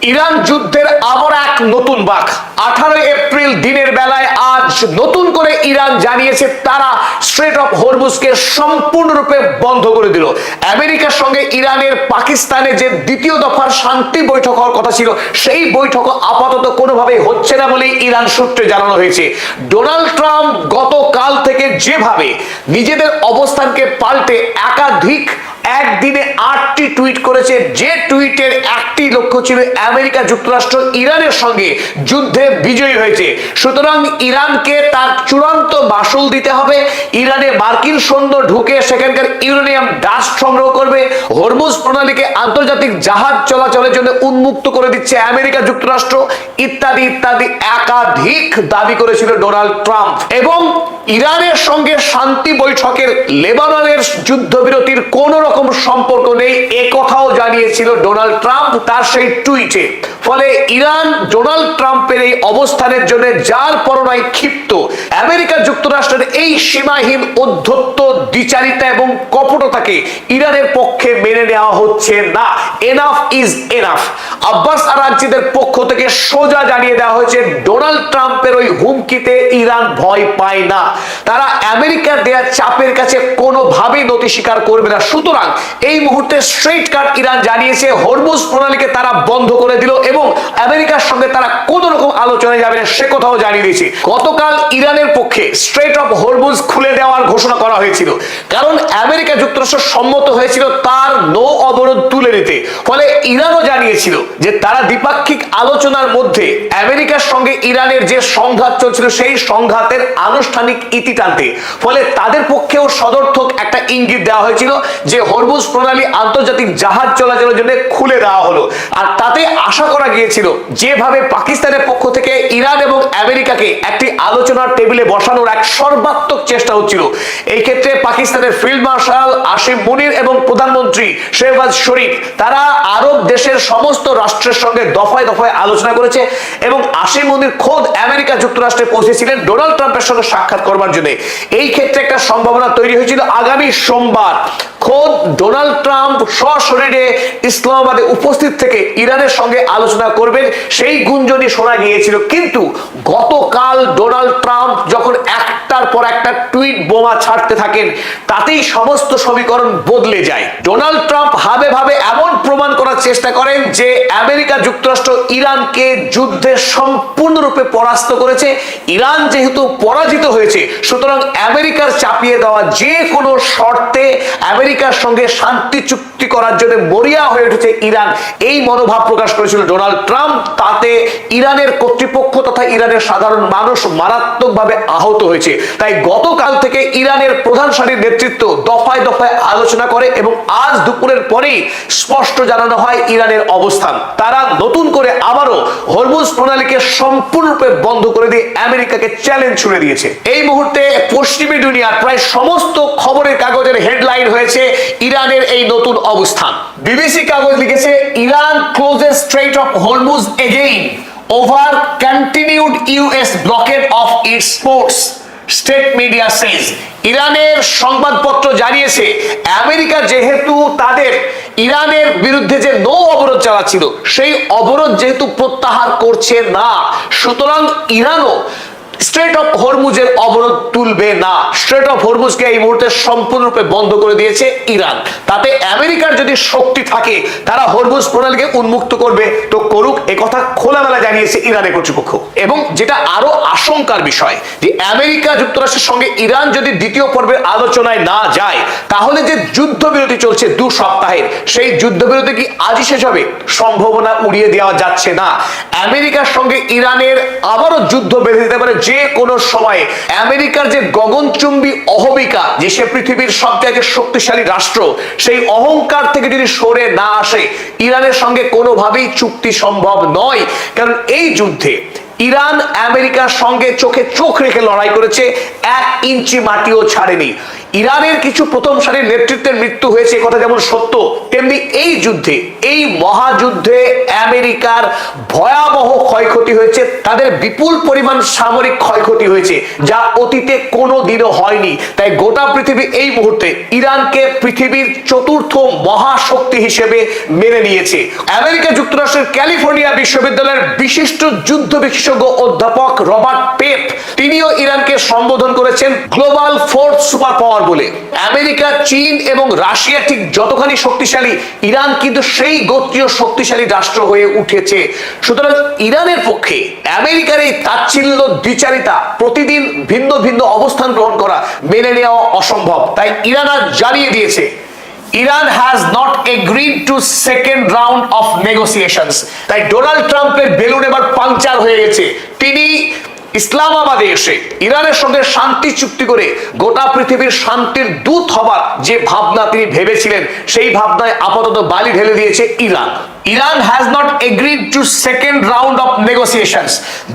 Iran যুদ্ধের আবার এক নতুন বাঁক। 18 এপ্রিল দিনের বেলায় আজ নতুন করে ইরান জানিয়েছে তারা স্ট্রেট অফ হরমুজকে সম্পূর্ণরূপে বন্ধ করে দিল। আমেরিকার সঙ্গে ইরানের পাকিস্তানে যে দ্বিতীয় দফার শান্তি বৈঠক হওয়ার কথা ছিল, সেই বৈঠক আপাতত কোনোভাবেই হচ্ছে না বলেই ইরান সূত্রে জানানো হয়েছে। ডোনাল্ড ট্রাম্প গতকাল থেকে যেভাবে নিজেদের অবস্থানকে পাল্টে একাধিক একদিনে 8টি টুইট করেছে, যে টুইটের একটি লক্ষ্য ছিল আমেরিকা যুক্তরাষ্ট্র ইরানের সঙ্গে যুদ্ধে বিজয়ী হয়েছে, সুতরাং ইরানকে তার চূড়ান্ত মাসুল দিতে হবে। ইরানে মার্কিন সৈন্য ঢুকে সেখানকার ইউরেনিয়াম ডাস্ট সংগ্রহ করবে, হরমুজ প্রণালীকে আন্তর্জাতিক জাহাজ চলাচলের জন্য উন্মুক্ত করে দিচ্ছে আমেরিকা যুক্তরাষ্ট্র, ইত্যাদি ইত্যাদি একাধিক দাবি করেছিল ডোনাল্ড ট্রাম্প। এবং ইরানের সঙ্গে শান্তি বৈঠকের লেবাননের যুদ্ধবিরতির কোন রকম সম্পর্ক নেই এ কথাও জানিয়েছিল ডোনাল্ড ট্রাম্প তার সেই টুইটে। ফলে ইরান ডোনাল্ড ট্রাম্পের এই অবস্থানের জন্য যার পরনায় ক্ষিপ্ত। আমেরিকা যুক্তরাষ্ট্রের এই সীমাহীন অধ্যত্ত, দ্বিচারিতা এবং কপটতাকে ইরানের পক্ষে মেনে নেওয়া হচ্ছে না। Enough is enough. আব্বাস আরাগচিদের পক্ষ থেকে সোজা জানিয়ে দেওয়া হয়েছে ডোনাল্ড ট্রাম্পের ওই হুমকিতে ইরান ভয় পায় না, তারা আমেরিকার দেয়া চাপের কাছে কোনোভাবেই নতি স্বীকার করবে না। সুতরাং এই মুহূর্তে স্ট্রেট কাট ইরান জানিয়েছে হরমুজ প্রণালীকে তারা বন্ধ করে দিল এবং আমেরিকার সঙ্গে তারা কোন রকম আলোচনায় যাবে না সে কথাও জানিয়ে দিয়েছে। গতকাল ইরানের পক্ষে স্ট্রেট অফ হরমুজ খুলে দেওয়ার ঘোষণা করা হয়েছিল, কারণ আমেরিকা যুক্তরাষ্ট্র সম্মত হয়েছিল তার নৌ অবরোধ তুলে নিতে। ফলে ইরানও জানিয়েছিল যে তারা দ্বিপাক্ষিক আলোচনার মধ্যে আমেরিকার সঙ্গে ইরানের যে সংঘাত চলছিল সেই সংঘাতের আনুষ্ঠানিক ইতি টানতে। ফলে তাদের পক্ষেও সদর্থক একটা ইঙ্গিত দেওয়া হয়েছিল যে হরমুজ প্রণালী আন্তর্জাতিক জাহাজ চলাচলের জন্য খুলে দেওয়া হলো। আর তাতে আশা করা গিয়েছিল যেভাবে পাকিস্তানের পক্ষ থেকে ইরান এবং আমেরিকাকে একটি আলোচনার টেবিলে বসানোর এক সর্বাত্মক চেষ্টা হচ্ছিল, এই ক্ষেত্রে পাকিস্তানের ফিল্ড মার্শাল আসিম মুনির এবং প্রধানমন্ত্রী শেহবাজ শরীফ তারা আরব দেশের সমস্ত রাষ্ট্রের সঙ্গে দফায় দফায় আলোচনা করেছে এবং আসিম মুনির খোদ আমেরিকা যুক্তরাষ্ট্রে পৌঁছেছিলেন ডোনাল্ড ট্রাম্পের সঙ্গে সাক্ষাৎ করবার জন্য। এই ক্ষেত্রে একটা সম্ভাবনা তৈরি হয়েছিল আগামী সোমবার খোদ ডোনাল্ড ট্রাম্প সশরীরে ইসলামাবাদে উপস্থিত থেকে ইরানের সঙ্গে আলোচনা করবেন, সেই গুঞ্জনই শোনা গিয়েছিল। কিন্তু গতকাল ডোনাল্ড ট্রাম্প যখন একটার পর একটা টুইট বোমা ছাড়তে থাকেন, তাতেই সমস্ত সমীকরণ বদলে যায়। ডোনাল্ড ট্রাম্প ভাবে ভাবে এমন প্রমাণ করার চেষ্টা করেন যে আমেরিকা যুক্তরাষ্ট্র ইরানকে যুদ্ধে সম্পূর্ণরূপে পরাস্ত করেছে। ইরান যেহেতু পরাজিত হয়েছে, সুতরাং আমেরিকার চাপিয়ে দেওয়া যে কোনো শর্তে আমেরিকার সঙ্গে শান্তি চুক্তি করার জন্য মরিয়া হয়ে উঠেছে ইরান, এই মনোভাব প্রকাশ করেছিল ডোনাল্ড ট্রাম্প। তাতে ইরানের কর্তৃপক্ষ তথা ইরানের সাধারণ মানুষ মারাত্মকভাবে আহত হয়েছে। তাই গতকাল থেকে ইরানের প্রধান সারির নেতৃত্ব দফায় দফায় আলোচনা করে এবং আজ দুপুরের পরেই স্পষ্ট জানানো হয় ইরানের অবস্থান। তারা নতুন করে আবারও হরমুজ প্রণালীকে সম্পূর্ণরূপে বন্ধ করে দিয়ে আমেরিকাকে চ্যালেঞ্জ ছুড়ে দিয়েছে। এই মুহূর্তে পশ্চিমী দুনিয়ার প্রায় সমস্ত খবরের কাগজের হেডলাইন হয়েছে ইরানের এই নতুন অবস্থান। বিবিসি কাগজ লিখেছে Iran closes strait of Hormuz again over continued US blockade of its ports, state media says. ইরানের সংবাদপত্র জানিয়েছে আমেরিকা যেহেতু তাদের ইরানের বিরুদ্ধে যে নৌ অবরোধ চালাচ্ছিল সেই অবরোধ যেহেতু প্রত্যাহার করছে না, সুতরাং ইরানও স্ট্রেট অফ হরমুজের অবরোধ তুলবে না। স্ট্রেট অফ হরমুজকে এই মুহূর্তে সম্পূর্ণরূপে বন্ধ করে দিয়েছে ইরান। তাতে আমেরিকার যদি শক্তি থাকে তারা হরমুজ প্রণালীকে উন্মুক্ত করবে তো করুক, একথা খোলামেলা জানিয়েছে ইরানের কর্তৃপক্ষ। এবং যেটা আরো আশঙ্কার বিষয় যে আমেরিকা যুক্তরাষ্ট্রের সঙ্গে ইরান যদি দ্বিতীয় পর্বের আলোচনায় না যায়, তাহলে যে যুদ্ধবিরতি চলছে 2 সপ্তাহের, সেই যুদ্ধবিরতি কি আজই শেষ হবে? সম্ভাবনা উড়িয়ে দেওয়া যাচ্ছে না। আমেরিকার সঙ্গে ইরানের আবারও যুদ্ধ বেঁধে দিতে পারে যে কোনো সময়ে। আমেরিকার যে গগনচুম্বী অহমিকা যে সে পৃথিবীর সবচেয়ে শক্তিশালী রাষ্ট্র, সেই অহংকার থেকে যদি সরে না আসে ইরানের সঙ্গে কোনোভাবেই চুক্তি সম্ভব নয়। কারণ এই যুদ্ধে ইরান আমেরিকার সঙ্গে চোখে চোখ রেখে লড়াই করেছে, 1 ইঞ্চি মাটিও ছাড়েনি। ইরানের কিছু প্রথম সারির নেতৃত্বের মৃত্যু হয়েছে, কথা যেমন সত্য, তেমনি এই যুদ্ধে, এই মহাযুদ্ধে আমেরিকার ভয়াবহ ক্ষয়ক্ষতি হয়েছে, তাদের বিপুল পরিমাণ সামরিক ক্ষয়ক্ষতি হয়েছে, যা অতীতে কোনো দিনও হয়নি। তাই গোটা পৃথিবী এই মুহূর্তে ইরানকে পৃথিবীর চতুর্থ মহাশক্তি হিসেবে মেনে নিয়েছে। আমেরিকা যুক্তরাষ্ট্রের ক্যালিফোর্নিয়া বিশ্ববিদ্যালয়ের বিশিষ্ট যুদ্ধ বিশেষজ্ঞ অধ্যাপক রবার্ট পেপ, তিনিও ইরানকে সম্বোধন করেছেন গ্লোবাল ফোর্থ সুপার পাওয়ার বলে। আমেরিকা, চীন এবং রাশিয়া ঠিক যতখানি শক্তিশালী, ইরান কিন্তু সেই গোত্রীয় শক্তিশালী রাষ্ট্র হয়ে উঠেছে। সুতরাং ইরানের পক্ষে আমেরিকার এই তাচ্ছিল্য দ্বিচারিতা, প্রতিদিন ভিন্ন ভিন্ন অবস্থান গ্রহণ করা মেনে নেওয়া অসম্ভব। তাই ইরান আজ জানিয়ে দিয়েছে, Iran has not agreed two second round of negotiations. তাই ডোনাল্ড ট্রাম্পের বেলুন এবার পাংচার হয়ে গেছে। তিনি ইসলামাবাদে এসে ইরানের সঙ্গে শান্তি চুক্তি করে গোটা পৃথিবীর শান্তির দূত হবার যে ভাবনা তিনি ভেবেছিলেন, সেই ভাবনায় আপাতত বালি ঢেলে দিয়েছে Iran. Iran has not agreed two second round of negotiations.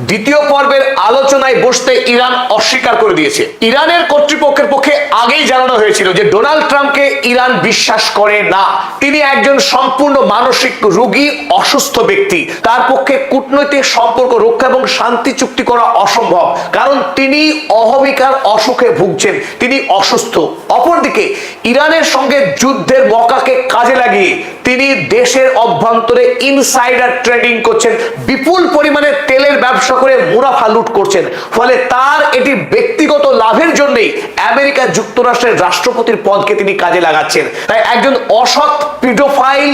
দ্বিতীয় পর্বের আলোচনায় বসতে ইরান অস্বীকার করে দিয়েছে। ইরানের কর্তৃপক্ষের পক্ষে আগেই জানানো হয়েছিল যে ডোনাল্ড ট্রাম্পকে ইরান বিশ্বাস করে না। তিনি একজন সম্পূর্ণ মানসিক রোগী, অসুস্থ ব্যক্তি। তার পক্ষে কূটনৈতিক সম্পর্ক রক্ষা এবং শান্তি চুক্তি করা অসম্ভব, কারণ তিনি অহমিকার অসুখে ভুগছেন, তিনি অসুস্থ। অপরদিকে ইরানের সঙ্গে যুদ্ধের মকাকে কাজে লাগিয়ে তিনি দেশের অভ্যন্তরে ইনসাইডার ট্রেডিং করছেন, বিপুল পরিমাণে তেলের ব্যবসা করে মুনাফা লুট করছেন। ফলে তার এটি ব্যক্তিগত লাভের জন্যই আমেরিকা যুক্তরাষ্ট্রের রাষ্ট্রপতির পদকে তিনি কাজে লাগাচ্ছেন। তাই একজন অসৎ পিডোফাইল,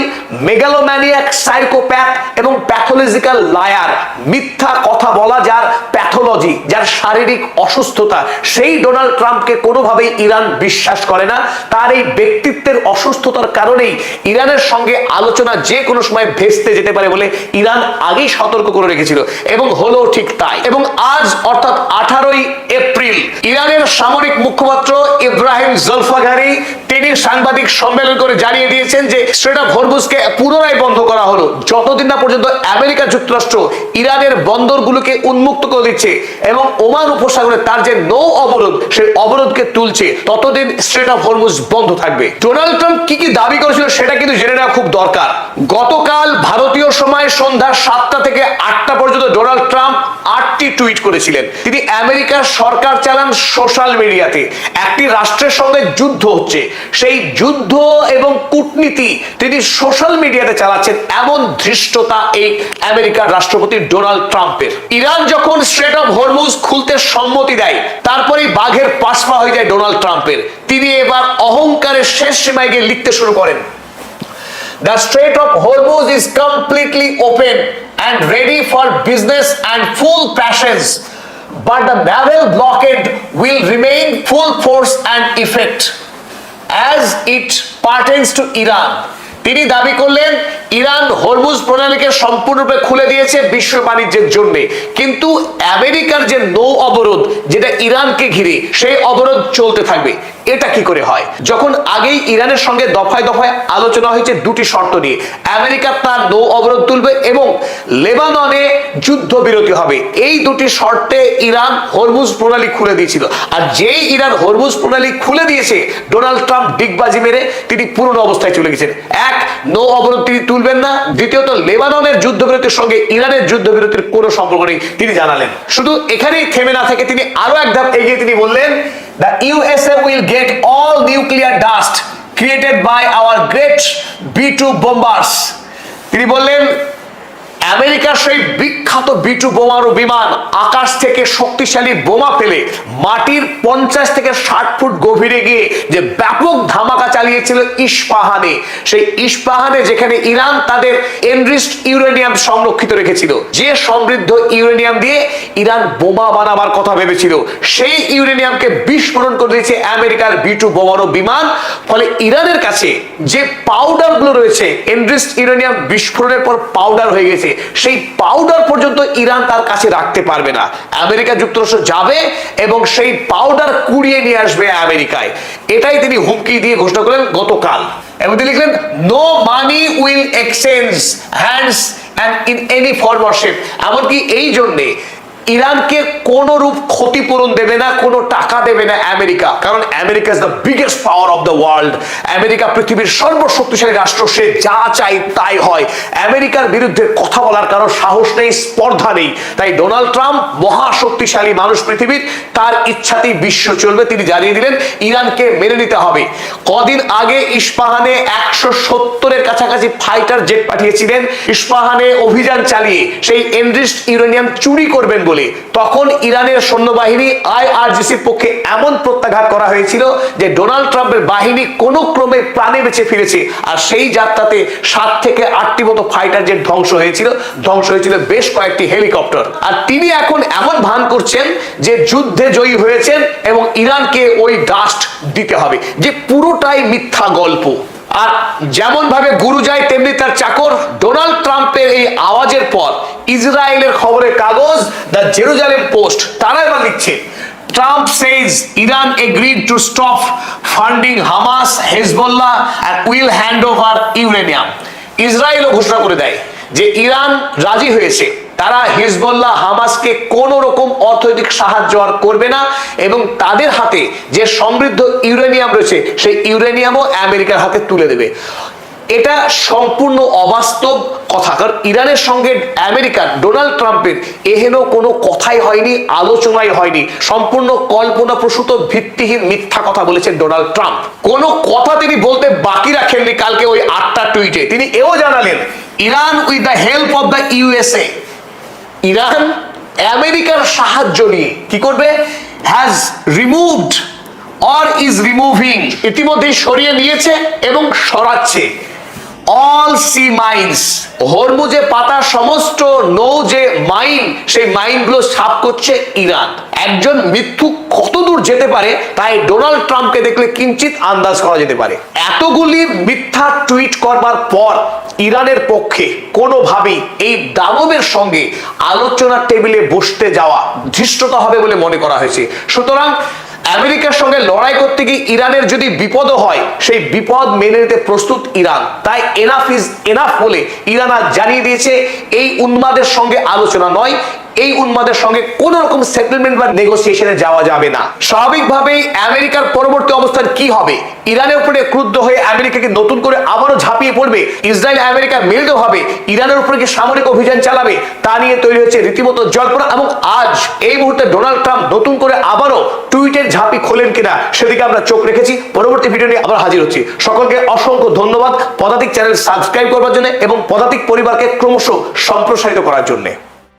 মেগালোম্যানিয়াক, সাইকোপ্যাথ এবং প্যাথোলজিক্যাল লায়ার, মিথ্যা কথা বলা যার প্যাথোলজি, যার শারীরিক অসুস্থতা, সেই ডোনাল্ড ট্রাম্পকে কোনোভাবেই ইরান বিশ্বাস করে না। তার এই ব্যক্তিত্বের অসুস্থতার কারণেই ইরানের সঙ্গে আলোচনা যে কোনো সময় ভেস্তে যেতে পারে বলে ইরান আগেই সতর্ক করে রেখেছিল, এবং হলো ঠিক তাই। এবং আজ অর্থাৎ 18ই এপ্রিল ইরানের সামরিক মুখপাত্র ইব্রাহিম জলফাঘারি তিনি সাংবাদিক সম্মেলন করে জানিয়ে দিয়েছেন যে স্ট্রেট অফ হরমুজকে পুনরায় বন্ধ করা হলো, যতদিন না পর্যন্ত আমেরিকা যুক্তরাষ্ট্র ইরানের বন্দরগুলোকে উন্মুক্ত করে দিচ্ছে এবং ওমান উপসাগরে তার যে নৌ অবরোধ, সেই অবরোধকে তুলছে, ততদিন স্ট্রেট অফ হরমুজ বন্ধ থাকবে। ডোনাল্ড ট্রাম্প কি কি দাবি করেছিল সেটা কিন্তু জেনে নেওয়া খুব দরকার। গতকাল ভারতীয় সময় সন্ধ্যা 7টা থেকে 8টা পর্যন্ত ডোনাল্ড ট্রাম্প 8টি টুইট করেছিলেন। তিনি আমেরিকার সরকার চালান সোশ্যাল মিডিয়াতে। একটি রাষ্ট্রের সঙ্গে যুদ্ধ হচ্ছে, সেই যুদ্ধ এবং কূটনীতি তিনি সোশ্যাল মিডিয়াতে চালাচ্ছেন, এমন ধৃষ্টতা এই আমেরিকার রাষ্ট্রপতি ডোনাল্ড ট্রাম্পের। ইরান যখন স্ট্রেট অফ হরমুজ খুলতে সম্মতি দেয়, তারপরেই বাঘের পাশপা হয়ে যায় ডোনাল্ড ট্রাম্পের। তিনি এবার অহংকারের শেষ সীমায় গিয়ে লিখতে শুরু করেন, The Strait of Hormuz is completely open and ready for business and full passions, but the naval blockade will remain full force and effect as it pertains to Iran. তিনি দাবি করলেন ইরান হরমুজ প্রণালীকে সম্পূর্ণরূপে খুলে দিয়েছে বিশ্ব বাণিজ্যের জন্য, কিন্তু আমেরিকার যে নৌ অবরোধ, যেটা ইরানকে ঘিরে, সেই অবরোধ চলতে থাকবে। এটা কি করে হয়, যখন আগেই ইরানের সঙ্গে দফায় দফায় আলোচনা হয়েছে দুটি শর্ত নিয়ে। আমেরিকা তার নৌ অবরোধ তুলবে এবং লেবাননে যুদ্ধবিরতি হবে। এই দুটি শর্তে ইরান হরমুজ প্রণালী খুলে দিয়েছিল। আর যেই ইরান হরমুজ প্রণালী খুলে দিয়েছে, ডোনাল্ড ট্রাম্প ডিগবাজি মেরে তিনি পুরনো অবস্থায় চলে গেছেন। এক, নৌ অবরোধ তিনি তুলবেন না। দ্বিতীয়ত, লেবাননের যুদ্ধবিরতির সঙ্গে ইরানের যুদ্ধবিরতির কোনো সম্পর্ক নেই তিনি জানালেন। শুধু এখানেই থেমে না থেকে তিনি আরো এক ধাপ এগিয়ে তিনি বললেন, The USA will get all nuclear dust created by our great B-2 bombers. তিনি বললেন আমেরিকার সেই বিখ্যাত B-2 বোমারু বিমান আকাশ থেকে শক্তিশালী বোমা ফেলে মাটির 50 থেকে 60 ফুট গভীরে গিয়ে যে ব্যাপক ধামাকা চালিয়েছিল ইস্পাহানে, সেই ইস্পাহানে যেখানে ইরান তাদের এনরিচড ইউরেনিয়াম সংরক্ষিত রেখেছিল, যে সমৃদ্ধ ইউরেনিয়াম দিয়ে ইরান বোমা বানাবার কথা ভেবেছিল, সেই ইউরেনিয়ামকে বিস্ফোরণ করে দিয়েছে আমেরিকার B-2 বোমারু বিমান। ফলে ইরানের কাছে যে পাউডার গুলো রয়েছে, এনরিচড ইউরেনিয়াম বিস্ফোরণের পর পাউডার হয়ে গেছে, সেই পাউডার পর্যন্ত ইরান তার কাছে রাখতে পারবে না। আমেরিকা যুক্তরাষ্ট্র যাবে এবং সেই পাউডার কুড়িয়ে নিয়ে আসবে আমেরিকায়। এটাই তিনি হুমকি দিয়ে ঘোষণা করলেন গতকাল। এবং তিনি লিখলেন, no money will exchange hands and in any form or shape. এমনকি এই জন্যে ইরানকে কোন রূপ ক্ষতিপূরণ দেবে না, কোনো টাকা দেবে না আমেরিকা, কারণ America is the biggest power of the world. America পৃথিবীর সর্বশক্তিশালী রাষ্ট্র, সে যা চাই তাই হয়। আমেরিকার বিরুদ্ধে কথা বলার কারো সাহস নেই, স্পর্ধা নেই। তাই ডোনাল্ড ট্রাম্প মহাশক্তিশালী মানুষ পৃথিবীর, তার ইচ্ছাতেই বিশ্ব চলবে। তিনি জানিয়ে দিলেন ইরানকে মেনে নিতে হবে। কদিন আগে ইস্পাহানে 170-এর কাছাকাছি ফাইটার জেট পাঠিয়েছিলেন ইস্পাহানে অভিযান চালিয়ে সেই এনরিচড ইউরেনিয়াম চুরি করবেন বলে। তখন ইরানের সৈন্যবাহিনী আইআরজিসির পক্ষে এমন প্রত্যাঘাত করা হয়েছিল যে ডোনাল্ড ট্রাম্পের বাহিনী কোনো ক্রমে প্রাণে বেঁচে ফিরেছে। আর সেই যাত্রাতে 7 থেকে 8টি মতো ফাইটার জেট ধ্বংস হয়েছিল বেশ কয়েকটি হেলিকপ্টার। আর তিনি এখন এমন ভান করছেন যে যুদ্ধে জয়ী হয়েছেন এবং ইরানকে ওই ডাস্ট দিতে হবে, যে পুরোটাই মিথ্যা গল্প। আর যেমন ভাবে গুরু যায় তেমনি তার চাকর। ডোনাল্ড ট্রাম্পের এই আওয়াজের পর ইসরায়েলের খবরের কাগজ দ্য জেরুজালেম পোস্ট তারা এবার লিখছে, Trump says Iran agreed to stop funding Hamas, Hezbollah and will hand over uranium. ইসরায়েলও ঘোষণা করে দেয় যে ইরান রাজি হয়েছে, তারা হিজবুল্লাহ হামাসকে কোন রকম অর্থনৈতিক সাহায্য আর করবে না এবং তাদের হাতে যে সমৃদ্ধ ইউরেনিয়াম রয়েছে সেই ইউরেনিয়ামও আমেরিকার হাতে তুলে দেবে। এটা সম্পূর্ণ অবাস্তব কথা, কারণ ইরানের সঙ্গে আমেরিকার ডোনাল্ড ট্রাম্পের এহেন কোনো কথাই হয়নি, আলোচনাই হয়নি। সম্পূর্ণ কল্পনাপ্রসূত ভিত্তিহীন মিথ্যা কথা বলেছেন ডোনাল্ড ট্রাম্প। কোনো কথা তিনি বলতে বাকি রাখেননি। কালকে ওই 8টা টুইটে তিনি এও জানালেন, Iran with the help of the USA, Iran আমেরিকার সাহায্য নিয়ে কি করবে, has removed or is removing, ইতিমধ্যে সরিয়ে নিয়েছে এবং সরাচ্ছে অল সি মাইন্স, হরমুজে পাতা সমস্ত নৌ যে মাইন, সেই মাইনগুলো সাফ করছে ইরান। একজন মিথ্যুক কতদূর যেতে পারে তাই ডোনাল্ড ট্রাম্পকে দেখলে কিঞ্চিত আন্দাজ করা যেতে পারে। এতগুলি মিথ্যা টুইট করবার পর ইরানের পক্ষে কোনোভাবেই এই দানবের সঙ্গে আলোচনার টেবিলে বসতে যাওয়া ধৃষ্টতা হবে বলে মনে করা হয়েছে। সুতরাং আমেরিকার সঙ্গে লড়াই করতে গিয়ে ইরানের যদি বিপদও হয়, সেই বিপদ মেনে নিতে প্রস্তুত ইরান। তাই এনাফ ইজ এনাফ বলে ইরান আজ জানিয়ে দিয়েছে এই উন্মাদের সঙ্গে আলোচনা নয়, এই উন্মাদের সঙ্গে কোন রকম সেটেলমেন্ট বা নেগোসিয়েশনে যাওয়া যাবে না। স্বাভাবিকভাবেই আমেরিকার পরবর্তী অবস্থান কি হবে, ইরানের উপরে ক্রুদ্ধ হয়ে আমেরিকাকে নতুন করে আবারও ঝাঁপিয়ে পড়বে, ইসরায়েল আমেরিকা মিলিত হবে ইরানের উপরে কি সামরিক অভিযান চালাবে, তা নিয়ে তৈরি হচ্ছে রীতিমতো জল্পনা। এবং আজ এই মুহূর্তে ডোনাল্ড ট্রাম্প নতুন করে আবারও টুইটের ঝাঁপি খোলেন কিনা সেদিকে আমরা চোখ রেখেছি। পরবর্তী ভিডিও নিয়ে আবার হাজির হচ্ছি। সকলকে অসংখ্য ধন্যবাদ পদাতিক চ্যানেল সাবস্ক্রাইব করবার জন্য এবং পদাতিক পরিবারকে ক্রমশ সম্প্রসারিত করার জন্য।